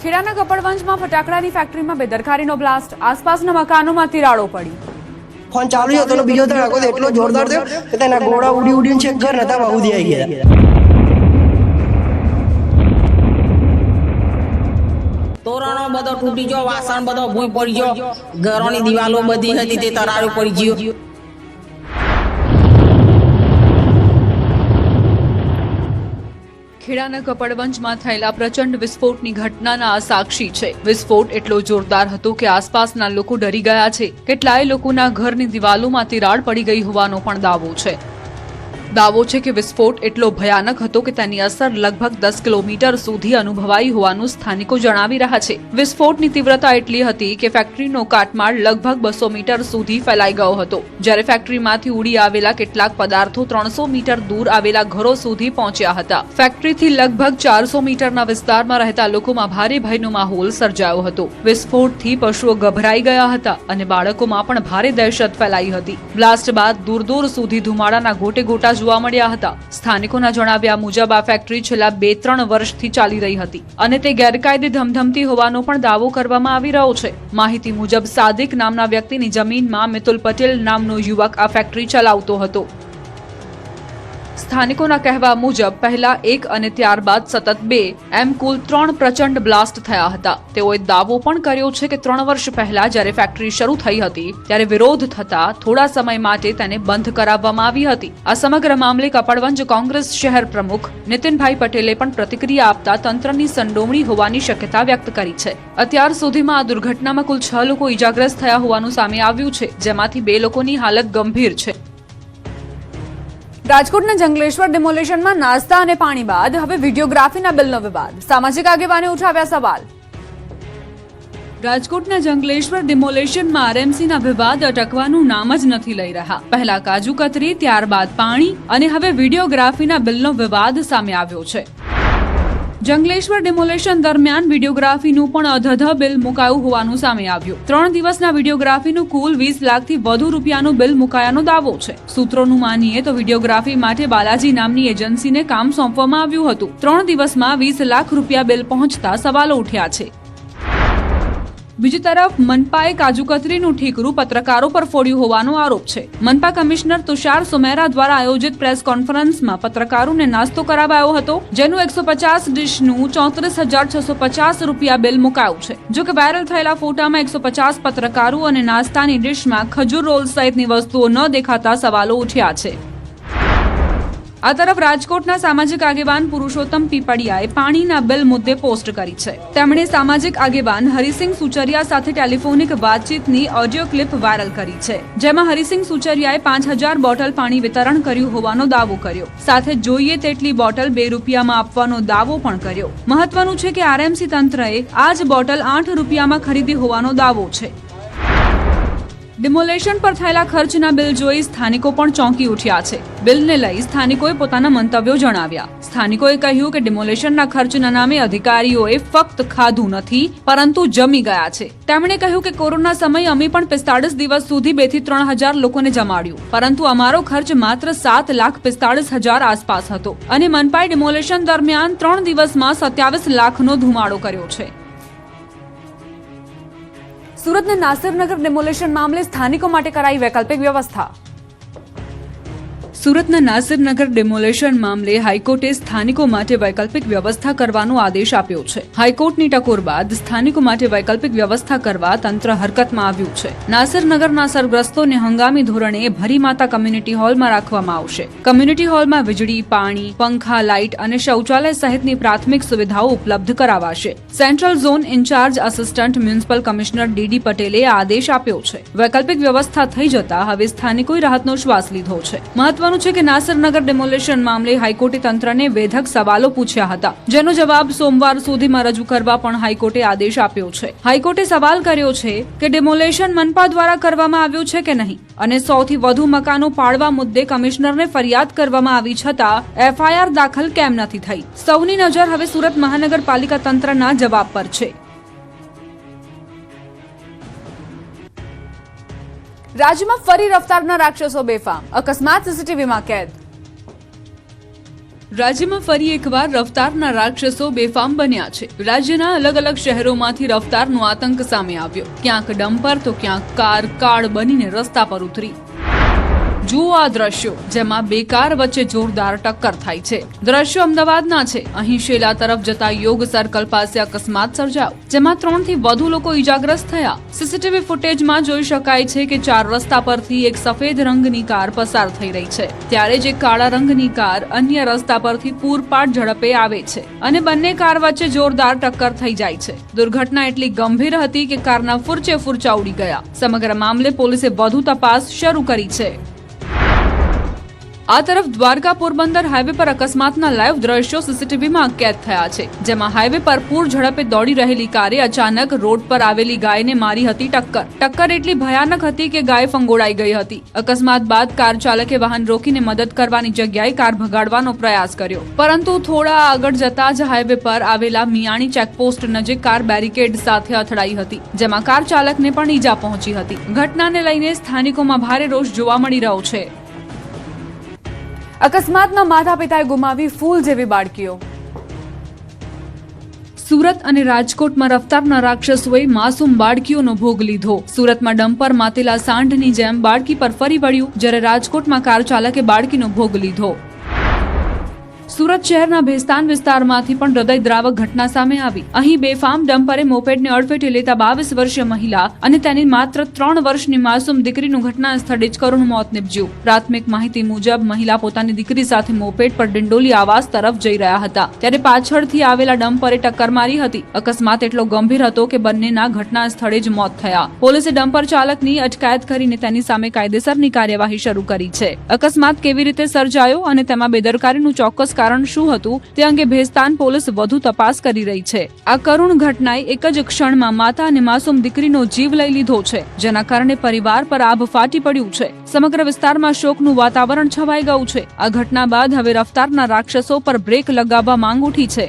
ખેડાના કપડવંજમાં ફટાકડાની ફેક્ટરીમાં બેદરકારીનો બ્લાસ્ટ, આસપાસના મકાનોમાં તિરાડો પડી. ફોન ચાલુ હતો ને બીજો ધડાકો તો એટલો જોરદાર થયો કે તેના ગોળા ઉડી ઉડીને છેક ઘર નતા બાહુદી આવી ગયા. તોરણો બધો તૂટી ગયો, વાસણ બધો ભૂઈ પડી ગયો, ઘરોની દિવાલો બધી હતી તે તરારું પડી ગયું. ખેડાના કપડવંજમાં થયેલા પ્રચંડ વિસ્ફોટની ઘટનાના આ સાક્ષી છે. વિસ્ફોટ એટલો જોરદાર હતો કે આસપાસના લોકો ડરી ગયા છે. કેટલાય લોકોના ઘરની દિવાલોમાં તિરાડ પડી ગઈ હોવાનો પણ દાવો છે કે વિસ્ફોટ એટલો ભયાનક હતો કે તેની અસર લગભગ 10 કિલોમીટર સુધી અનુભવાઈ હોવાનું સ્થાનિકો જણાવી રહ્યા છે. વિસ્ફોટની તીવ્રતા એટલી હતી કે ફેક્ટરીનો કાટમાળ લગભગ 200 મીટર સુધી ફેલાઈ ગયો હતો, જ્યારે ફેક્ટરીમાંથી ઉડી આવેલા કેટલાક પદાર્થો 300 મીટર દૂર આવેલા ઘરો સુધી પહોંચ્યા હતા. ફેક્ટરીથી લગભગ 400 મીટરના વિસ્તારમાં રહેતા લોકોમાં ભારે ભયનો માહોલ સર્જાયો હતો. વિસ્ફોટથી પશુઓ ગભરાઈ ગયા હતા અને બાળકોમાં પણ ભારે દહેશત ફેલાઈ હતી. બ્લાસ્ટ બાદ દૂર દૂર સુધી ધુમાડાના ગોટે ગોટા જોવા મળ્યા હતા. સ્થાનિકોના જણાવ્યા મુજબ આ ફેક્ટરી છેલ્લા 2-3 વર્ષથી ચાલી રહી હતી અને તે ગેરકાયદે ધમધમતી હોવાનો પણ દાવો કરવામાં આવી રહ્યો છે. માહિતી મુજબ સાદિક નામના વ્યક્તિની જમીનમાં મિતુલ પટેલ નામનો યુવક આ ફેક્ટરી ચલાવતો હતો. સ્થાનિકોના કહેવા મુજબ પહેલા 1 અને ત્યારબાદ સતત 2 એમ કુલ 3 પ્રચંડ બ્લાસ્ટ થયા હતા. તેઓએ દાવો પણ કર્યો છે કે 3 વર્ષ પહેલા જ્યારે ફેક્ટરી શરૂ થઈ હતી ત્યારે વિરોધ થતા થોડા સમય માટે તેને બંધ કરાવવામાં આવી હતી. આ સમગ્ર મામલે કપડવંજ કોંગ્રેસ શહેર પ્રમુખ નીતિનભાઈ પટેલે પણ પ્રતિક્રિયા આપતા તંત્રની સંડોવણી હોવાની શક્યતા વ્યક્ત કરી છે. અત્યાર સુધીમાં આ દુર્ઘટનામાં કુલ 6 લોકો ઈજાગ્રસ્ત થયા હોવાનું સામે આવ્યું છે, જેમાંથી 2 લોકોની હાલત ગંભીર છે. રાજકોટના જંગલેશ્વર ડિમોલેશનમાં નાસ્તા અને પાણી બાદ હવે વિડીયોગ્રાફીના બિલનો વિવાદ, સામાજિક આગેવાને ઉઠાવ્યા સવાલ. રાજકોટના જંગલેશ્વર ડિમોલેશનમાં આરએમસીના વિવાદ અટકવાનું નામ જ નથી લઈ રહ્યા. પહેલા કાજુ કતરી, ત્યારબાદ પાણી અને હવે વિડીયોગ્રાફીના બિલનો વિવાદ સામે આવ્યો છે. જંગલેશ્વર ડિમોલેશન દરમિયાન વિડીયોગ્રાફીનું પણ અધધ બિલ મુકાયું હોવાનું સામે આવ્યું. 3 દિવસના વિડીયોગ્રાફીનું કુલ 20 લાખથી વધુ રૂપિયાનું બિલ મુકાયાનો દાવો છે. સૂત્રોનું માનીએ તો વિડીયોગ્રાફી માટે બાલાજી નામની એજન્સીને કામ સોંપવામાં આવ્યું હતું. 3 દિવસમાં 20 લાખ રૂપિયા બિલ પહોંચતા સવાલો ઉઠ્યા છે. બીજી તરફ મનપાએ કાજુ કતરીનું ઠીકરું પત્રકારો પર ફોડ્યું હોવાનો આરોપ છે. મનપા કમિશનર તુષાર સુમેરા દ્વારા આયોજિત પ્રેસ કોન્ફરન્સમાં પત્રકારોને નાસ્તો કરાવાયો હતો, જેનું 150 ડીશનું 34,650 રૂપિયા બિલ મુકાયું છે. જો કે વાયરલ થયેલા ફોટામાં 150 પત્રકારો અને નાસ્તાની ડીશમાં ખજૂર રોલ સહિતની વસ્તુઓ ન દેખાતા સવાલો ઉઠ્યા છે. આ તરફ રાજકોટના સામાજિક આગેવાન પુરુષોત્તમ પીપળિયાએ પાણીના બિલ મુદ્દે પોસ્ટ કરી છે. તેમણે સામાજિક આગેવાન હરિસિંહ સુચરિયા સાથે ટેલિફોનિક વાતચીતની ઓડિયો ક્લિપ વાયરલ કરી છે, જેમાં હરિસિંહ સુચરિયાએ 5000 બોટલ પાણી વિતરણ કર્યું હોવાનો દાવો કર્યો. સાથે જોઈએ તેટલી બોટલ 2 રૂપિયામાં આપવાનો દાવો પણ કર્યો. મહત્વનું છે કે આરએમસી તંત્રએ આ જ બોટલ 8 રૂપિયામાં ખરીદી હોવાનો દાવો છે. ડિમોલેશન પર થયેલા ખર્ચના બિલ જોઈ સ્થાનિકો પણ ચોંકી ઉઠ્યા છે. બિલને લઈ સ્થાનિકોએ પોતાના મંતવ્યો જણાવ્યા. સ્થાનિકોએ કહ્યું કે ડિમોલેશનના ખર્ચના નામે અધિકારીઓએ ફક્ત ખાધું નથી પરંતુ જમી ગયા છે. તેમણે કહ્યું કે કોરોના સમયે અમે પણ 45 દિવસ સુધી 2 થી 3 હજાર લોકોને જમાડ્યું, પરંતુ અમારો ખર્ચ માત્ર 7,45,000 આસપાસ હતો અને મનપાએ ડિમોલેશન દરમિયાન 3 દિવસમાં 27 લાખનો ધુમાડો કર્યો છે. સુરતના નાસિરનગર ડિમોલેશન મામલે સ્થાનિકો માટે કરાઈ વૈકલ્પિક વ્યવસ્થા. સુરતના નાસિરનગર ડિમોલેશન મામલે હાઈકોર્ટે સ્થાનિકો માટે વૈકલ્પિક વ્યવસ્થા કરવાનો આદેશ આપ્યો છે. હાઈકોર્ટની ટકોર બાદ સ્થાનિકો માટે વૈકલ્પિક વ્યવસ્થા કરવા તંત્ર હરકતમાં આવ્યું છે. નાસિરનગરના અસરગ્રસ્તોને હંગામી ધોરણે ભરીમાતા કમ્યુનિટી હોલમાં રાખવામાં આવશે. કમ્યુનિટી હોલમાં વીજળી, પાણી, પંખા, લાઇટ અને શૌચાલય સહિતની પ્રાથમિક સુવિધાઓ ઉપલબ્ધ કરાવાશે. Central zone incharge assistant municipal commissioner DD પટેલે આ આદેશ આપ્યો છે. વૈકલ્પિક વ્યવસ્થા થઈ જતા હવે સ્થાનિકોએ રાહતનો શ્વાસ લીધો છે. મહત્વનું છે કે નાસિરનગર ડિમોલેશન મામલે હાઈકોર્ટે તંત્રને વેધક સવાલો પૂછ્યા હતા, જેનો જવાબ સોમવાર સુધીમાં રજૂ કરવા પણ હાઈકોર્ટે આદેશ આપ્યો છે. હાઈકોર્ટે સવાલ કર્યો છે કે ડિમોલેશન મનપા દ્વારા કરવામાં આવ્યું છે કે નહીં અને 100 થી વધુ મકાનો પાડવા મુદ્દે કમિશનરને ફરિયાદ કરવામાં આવી છતાં એફઆઈઆર દાખલ કેમ નથી થઈ. સૌની નજર હવે સુરત મહાનગરપાલિકા તંત્રના જવાબ પર છે. રાજ્યમાં ફરી રફતારના રાક્ષસો બેફામ, અકસ્માત સીસીટીવીમાં કેદ. રાજ્યમાં ફરી એકવાર રફતારના રાક્ષસો બેફામ બન્યા છે. રાજ્યના અલગ અલગ શહેરોમાંથી રફતારનો આતંક સામે આવ્યો. ક્યાંક ડમ્પર તો ક્યાંક કાર કાળ બનીને રસ્તા પર ઉતરી. જુઓ આ દ્રશ્યો જેમાં બે કાર વચ્ચે જોરદાર ટક્કર થાય છે. દ્રશ્યો અમદાવાદના છે. અહીં શેલા તરફ જતા યોગ સર્કલ પાસે અકસ્માત સર્જાયો, જેમાં 3 થી વધુ લોકો ઈજાગ્રસ્ત થયા. સીસીટીવી ફૂટેજમાં જોઈ શકાય છે કે 4 રસ્તા પરથી એક સફેદ રંગની કાર પસાર થઈ રહી છે, ત્યારે જ એક કાળા રંગની કાર અન્ય રસ્તા પરથી પૂરપાટ ઝડપે આવે છે અને બંને કાર વચ્ચે જોરદાર ટક્કર થઈ જાય છે. દુર્ઘટના એટલી ગંભીર હતી કે કારના ફૂરચે ફૂરચા ઉડી ગયા. સમગ્ર મામલે પોલીસે વધુ તપાસ શરૂ કરી છે. આ તરફ દ્વારકા પોરબંદર હાઈવે પર અકસ્માતના લાઈવ દ્રશ્યો સીસીટીવીમાં કેદ થયા છે, જેમાં હાઈવે પર પૂર ઝડપે દોડી રહેલી કારે અચાનક રોડ પર આવેલી ગાયને મારી હતી ટક્કર. ટક્કર એટલી ભયાનક હતી કે ગાય ફંગોળાઈ ગઈ હતી. અકસ્માત બાદ કાર ચાલકે વાહન રોકીને મદદ કરવાની જગ્યાએ કાર ભગાડવાનો પ્રયાસ કર્યો, પરંતુ થોડા આગળ જતા જ હાઈવે પર આવેલા મિયાણી ચેકપોસ્ટ નજીક કાર બેરિકેડ સાથે અથડાઈ હતી, જેમાં કાર ચાલકને પણ ઈજા પહોંચી હતી. ઘટનાને લઈને સ્થાનિકોમાં ભારે રોષ જોવા મળી રહ્યો છે. અકસ્માતમાં માતા પિતાએ ગુમાવી ફૂલ જેવી બાળકીઓ. સુરત અને રાજકોટમાં રફતારના રાક્ષસોએ માસૂમ બાળકીઓનો ભોગ લીધો. સુરતમાં ડમ્પર માતેલા સાંઢની જેમ બાળકી પર ફરી વળ્યું, જ્યારે રાજકોટમાં કાર ચાલકે બાળકીનો ભોગ લીધો. સુરત શહેરના ભેસ્તાન વિસ્તારમાંથી પણ હૃદયદ્રાવક ઘટના સામે આવી. અહીં બેફામ ડમ્પરે મોપેડને અડફેટે લેતા 22 વર્ષીય મહિલા અને તેની માત્ર 3 વર્ષની માસૂમ દીકરીનું ઘટના સ્થળે જ કરુણ મોત નીપજ્યું. પ્રાથમિક માહિતી મુજબ મહિલા પોતાની દીકરી સાથે મોપેડ પર ડિંડોલી આવાસ તરફ જઈ રહ્યા હતા, ત્યારે પાછળથી આવેલા ડમ્પરે ટક્કર મારી હતી. અકસ્માત એટલો ગંભીર હતો કે બંનેના ઘટના સ્થળે જ મોત થયા. પોલીસે ડમ્પર ચાલકની અટકાયત કરીને તેની સામે કાયદેસરની કાર્યવાહી શરૂ કરી છે. અકસ્માત કેવી રીતે સર્જાયો અને તેમાં બેદરકારીનું ચોક્કસ કારણ શું હતું તે અંગે ભેસ્તાન પોલીસ વધુ તપાસ કરી રહી છે. આ કરુણ ઘટનાએ એક જ ક્ષણમાં માતા અને માસૂમ દીકરીનો જીવ લઈ લીધો છે, જેના કારણે પરિવાર પર આભ ફાટી પડ્યું છે. સમગ્ર વિસ્તારમાં શોકનું વાતાવરણ છવાઈ ગયું છે. આ ઘટના બાદ હવે રફતારના રાક્ષસો પર બ્રેક લગાવવા માંગ ઉઠી છે.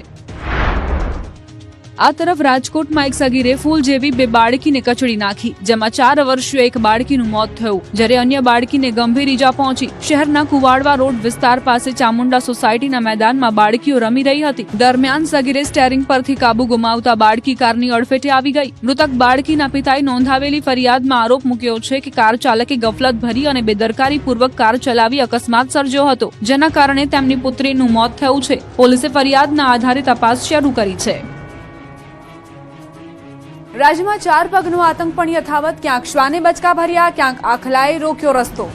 આ તરફ રાજકોટમાં એક સગીરે ફૂલ જેવી બે બાળકીને કચડી નાખી, જેમાં 4 વર્ષીય એક બાળકીનું મોત થયું, જ્યારે અન્ય બાળકીને ગંભીર ઈજા પહોંચી. શહેરના કુવાડવા રોડ વિસ્તાર પાસે ચામુંડા સોસાયટીના મેદાનમાં બાળકીઓ રમી રહી હતી. દરમિયાન સગીરે સ્ટેરિંગ પરથી કાબુ ગુમાવતા બાળકી કારની અડફેટે આવી ગઈ. મૃતક બાળકીના પિતાએ નોંધાવેલી ફરિયાદમાં આરોપ મૂક્યો છે કે કાર ચાલકે ગફલતભરી અને બેદરકારીપૂર્વક કાર ચલાવી અકસ્માત સર્જ્યો હતો, જેના કારણે તેમની પુત્રીનું મોત થયું છે. પોલીસે ફરિયાદના આધારે તપાસ શરૂ કરી છે. રાજ્યમાં 4 પગનો આતંક પણ યથાવત. ક્યાંક શ્વાને બચકા ભર્યા, ક્યાંક આખલાએ રોક્યો રસ્તો.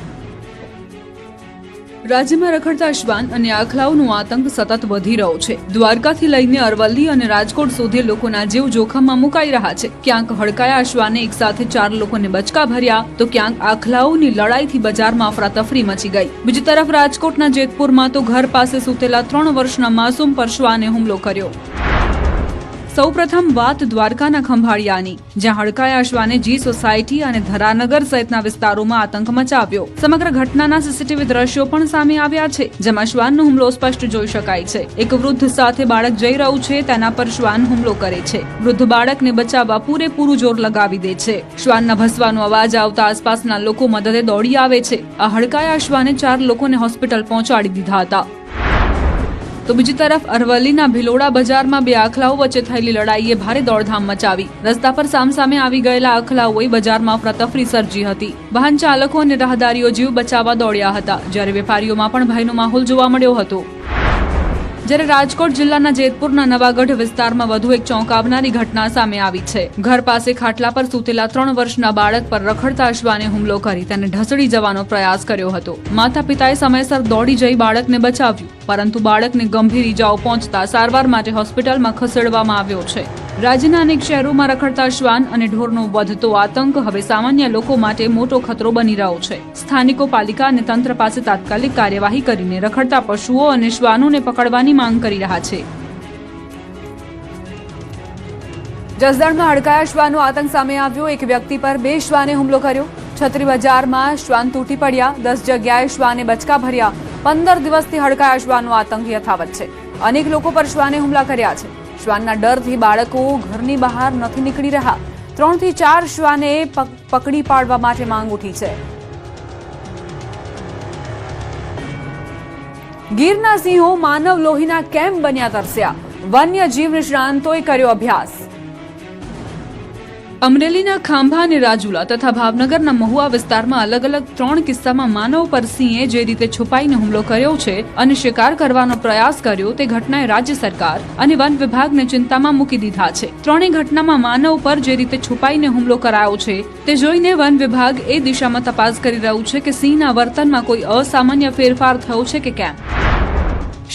રાજ્યમાં રખડતા શ્વાન અને આખલાઓનો આતંક સતત વધી રહ્યો છે. દ્વારકાથી લઈને અરવલ્લી અને રાજકોટ સુધી લોકોના જીવ જોખમમાં મુકાઈ રહ્યા છે. ક્યાંક હડકાયા શ્વાને એક સાથે 4 લોકોને બચકા ભર્યા, તો ક્યાંક આખલાઓની લડાઈથી બજારમાં અફરાતફરી મચી ગઈ. બીજી તરફ રાજકોટના જેતપુરમાં તો ઘર પાસે સૂતેલા 3 વર્ષના માસૂમ પર શ્વાને હુમલો કર્યો. સૌપ્રથમ વાત દ્વારકાના ખંભાળિયાની, જ્યાં હડકાયા શ્વાને જી સોસાયટી અને ધરાનગર સહિતના વિસ્તારોમાં આતંક મચાવ્યો. સમગ્ર ઘટનાના સીસીટીવી દ્રશ્યો પણ સામે આવ્યા છે, જેમાં શ્વાનનો હુમલો સ્પષ્ટ જોઈ શકાય છે. એક વૃદ્ધ સાથે બાળક જઈ રહ્યું છે, તેના પર શ્વાન હુમલો કરે છે. વૃદ્ધ બાળકને બચાવવા પૂરેપૂરું જોર લગાવી દે છે. શ્વાનના ભસવાનો અવાજ આવતા આસપાસના લોકો મદદે દોડી આવે છે. આ હડકાયા શ્વાને 4 લોકોને હોસ્પિટલ પહોંચાડી દીધા હતા. તો બીજી તરફ અરવલ્લીના ભિલોડા બજારમાં 2 આખલાઓ વચ્ચે થયેલી લડાઈએ ભારે દોડધામ મચાવી. રસ્તા પર સામસામે આવી ગયેલા આખલાઓએ બજારમાં અફરાતફરી સર્જી હતી. વાહન ચાલકો અને રાહદારીઓ જીવ બચાવવા દોડ્યા હતા, જ્યારે વેપારીઓમાં પણ ભયનો માહોલ જોવા મળ્યો હતો. જ્યારે રાજકોટ જિલ્લાના જેતપુરના નવાગઢ વિસ્તારમાં વધુ એક ચોંકાવનારી ઘટના સામે આવી છે. ઘર પાસે ખાટલા પર સૂતેલા 3 વર્ષના બાળક પર રખડતા શ્વાને હુમલો કરી તેને ઢસડી જવાનો પ્રયાસ કર્યો હતો. માતા પિતાએ સમયસર દોડી જઈ બાળકને બચાવ્યું, પરંતુ બાળકને ગંભીર ઈજાઓ પહોંચતા સારવાર માટે હોસ્પિટલમાં ખસેડવામાં આવ્યો છે. રાજ્યના અનેક શહેરોમાં રખડતા શ્વાન અને ઢોરનો વધતો આતંક હવે સામાન્ય લોકો માટે મોટો ખતરો બની રહ્યો છે. સ્થાનિકો પાલિકા અને તંત્ર પાસે તાત્કાલિક કાર્યવાહી કરીને રખડતા પશુઓ અને શ્વાનોને પકડવાની માંગ કરી રહ્યા છે. જસદણમાં હડકાયા શ્વાનનો આતંક સામે આવ્યો. એક વ્યક્તિ પર 2 શ્વાને હુમલો કર્યો. છત્રી બજારમાં શ્વાન તૂટી પડ્યા. 10 જગ્યાએ શ્વાને બચકા ભર્યા. 15 દિવસથી હડકાયા શ્વાનનો આતંક યથાવત છે. અનેક લોકો પર શ્વાને હુમલા કર્યા છે. શ્વાનના ડરથી બાળકો ઘરની બહાર નથી નીકળી રહ્યા. 3 થી 4 શ્વાને પકડી પાડવા માટે માંગ ઉઠી છે. ગીરના સિંહો માનવ લોહીના કેમ બન્યા તરસ્યા? વન્યજીવ નિષ્ણાંતોએ કર્યો અભ્યાસ. અમરેલીના ખાંભા અને રાજુલા તથા ભાવનગરના મહુવા વિસ્તારમાં અલગ અલગ 3 કિસ્સામાં માનવ પર સિંહે જે રીતે છુપાઈને હુમલો કર્યો છે અને શિકાર કરવાનો પ્રયાસ કર્યો તે ઘટનાએ રાજ્ય સરકાર અને વન વિભાગને ચિંતામાં મૂકી દીધા છે. ત્રણેય ઘટનામાં માનવ પર જે રીતે છુપાઈને હુમલો કરાયો છે તે જોઈને વન વિભાગ એ દિશામાં તપાસ કરી રહ્યું છે કે સિંહના વર્તનમાં કોઈ અસામાન્ય ફેરફાર થયો છે કે કેમ.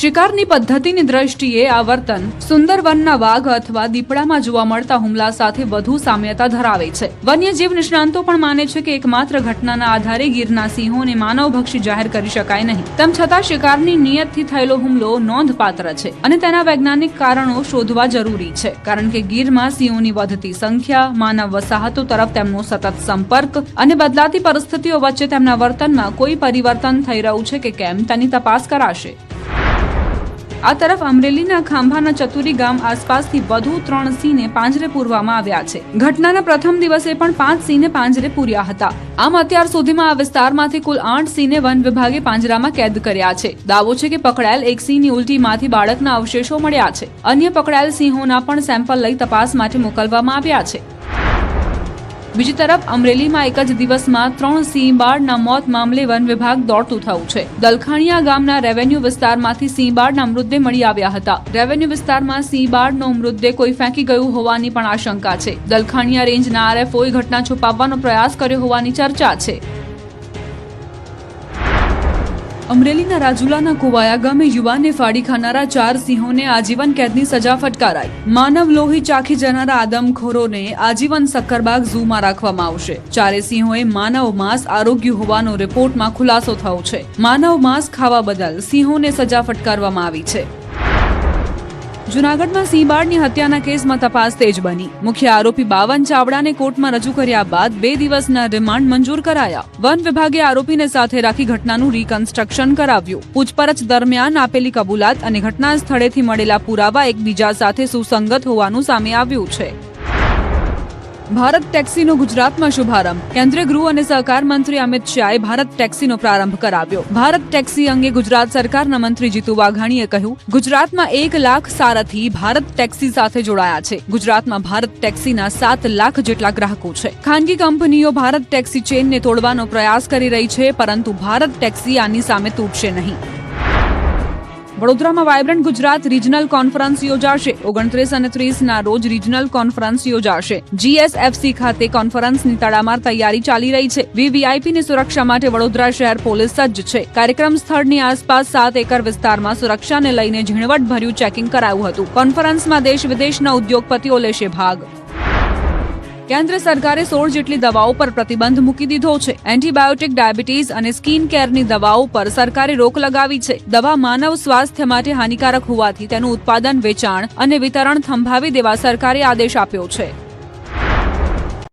શિકારની પદ્ધતિની દ્રષ્ટિએ આ વર્તન સુંદરવનના વાઘ અથવા દીપડામાં જોવા મળતા હુમલા સાથે વધુ સામ્યતા ધરાવે છે. વન્યજીવ નિષ્ણાંતો પણ માને છે કે એકમાત્ર ઘટનાના આધારે ગીરના સિંહોને માનવભક્ષી જાહેર કરી શકાય નહીં. તેમ છતાં શિકારની નિયતથી થયેલો હુમલો નોંધપાત્ર છે અને તેના વૈજ્ઞાનિક કારણો શોધવા જરૂરી છે. કારણ કે ગીરમાં સિંહોની વધતી સંખ્યા, માનવ વસાહતો તરફ તેમનો સતત સંપર્ક અને બદલાતી પરિસ્થિતિઓ વચ્ચે તેમના વર્તનમાં કોઈ પરિવર્તન થઈ રહ્યું છે કે કેમ તેની તપાસ કરાશે. આ તરફ અમરેલીના ખાંભાના ચતુરી ગામ આસપાસથી વધુ 3 સિંહને પાંજરે પૂરવામાં આવ્યા છે. ઘટનાના પ્રથમ દિવસે પણ 5 સિંહને પાંજરે પૂર્યા હતા. આમ અત્યાર સુધીમાં આ વિસ્તારમાંથી કુલ 8 સિંહને વન વિભાગે પાંજરામાં કેદ કર્યા છે. દાવો છે કે પકડાયેલ એક સિંહની ઉલટીમાંથી બાળકના અવશેષો મળ્યા છે. અન્ય પકડાયેલ સિંહોના પણ સેમ્પલ લઈ તપાસ માટે મોકલવામાં આવ્યા છે. બીજી તરફ અમરેલીમાં એક જ દિવસમાં 3 સિંહ બાળના મોત મામલે વન વિભાગ દોડતું થયું છે. દલખાણીયા ગામના રેવન્યુ વિસ્તારમાંથી સિંહ બાળના મૃતદેહ મળી આવ્યા હતા. રેવન્યુ વિસ્તારમાં સિંહ બાળનો મૃતદેહ કોઈ ફેંકી ગયું હોવાની પણ આશંકા છે. દલખાણીયા રેન્જના આરએફઓએ ઘટના છુપાવવાનો પ્રયાસ કર્યો હોવાની ચર્ચા છે. અમરેલીના રાજુલાના કુવાયા ગામે યુવાનને ફાડી ખાનારા 4 સિંહોને આજીવન કેદની સજા ફટકારાઈ. માનવ લોહી ચાખી જનારા આદમખોરોને આજીવન સક્કરબાગ ઝૂમાં રાખવામાં આવશે. 4 સિંહોએ માનવ માંસ આરોગ્ય હોવાનો રિપોર્ટમાં ખુલાસો થયો છે. માનવ માંસ ખાવા બદલ સિંહોને સજા ફટકારવામાં આવી છે. જૂનાગઢમાં સિંહ બાળની હત્યાના કેસમાં તપાસ તેજ બની. મુખ્ય આરોપી 52 ચાવડાને કોર્ટમાં રજૂ કર્યા બાદ 2 દિવસના રિમાન્ડ મંજૂર કરાયા. વન વિભાગે આરોપીને સાથે રાખી ઘટનાનું રિકન્સ્ટ્રક્શન કરાવ્યું. પૂછપરછ દરમિયાન આપેલી કબૂલાત અને ઘટના સ્થળેથી મળેલા પુરાવા એકબીજા સાથે સુસંગત હોવાનું સામે આવ્યું છે. ભારત ટેક્સીનો ગુજરાતમાં શુભારંભ. કેન્દ્રીય ગૃહ અને સહકાર મંત્રી અમિત શાહે ભારત ટેક્સીનો પ્રારંભ કરાવ્યો. ભારત ટેક્સી અંગે ગુજરાત સરકારના મંત્રી જીતુ વાઘાણીએ કહ્યું, ગુજરાતમાં 1 લાખ સારથી ભારત ટેક્સી સાથે જોડાયા છે. ગુજરાતમાં ભારત ટેક્સીના 7 લાખ જેટલા ગ્રાહકો છે. ખાનગી કંપનીઓ ભારત ટેક્સી ચેઇનને તોડવાનો પ્રયાસ કરી રહી છે, પરંતુ ભારત ટેક્સી આની સામે તૂટશે નહીં. વડોદરામાં વાયબ્રન્ટ ગુજરાત રિજનલ કોન્ફરન્સ યોજાશે. 29 અને 30 રોજ રિજનલ કોન્ફરન્સ યોજાશે. GSFC ખાતે કોન્ફરન્સની તડામાર તૈયારી ચાલી રહી છે. VVIPની સુરક્ષા માટે વડોદરા શહેર પોલીસ સજ્જ છે. કાર્યક્રમ સ્થળની આસપાસ 7 એકર વિસ્તારમાં સુરક્ષાને લઈને ઝીણવટભર્યું ચેકિંગ કરાયું હતું. કોન્ફરન્સમાં દેશ વિદેશના ઉદ્યોગપતિઓ લેશે ભાગ. કેન્દ્ર સરકારે 16 જેટલી દવાઓ પર પ્રતિબંધ મૂકી દીધો છે. એન્ટીબાયોટિક, ડાયાબિટીસ અને સ્કિન કેરની દવાઓ પર સરકારે રોક લગાવી છે. દવા માનવ સ્વાસ્થ્ય માટે હાનિકારક હોવાથી તેનું ઉત્પાદન, વેચાણ અને વિતરણ થંભાવી દેવા સરકારે આદેશ આપ્યો છે.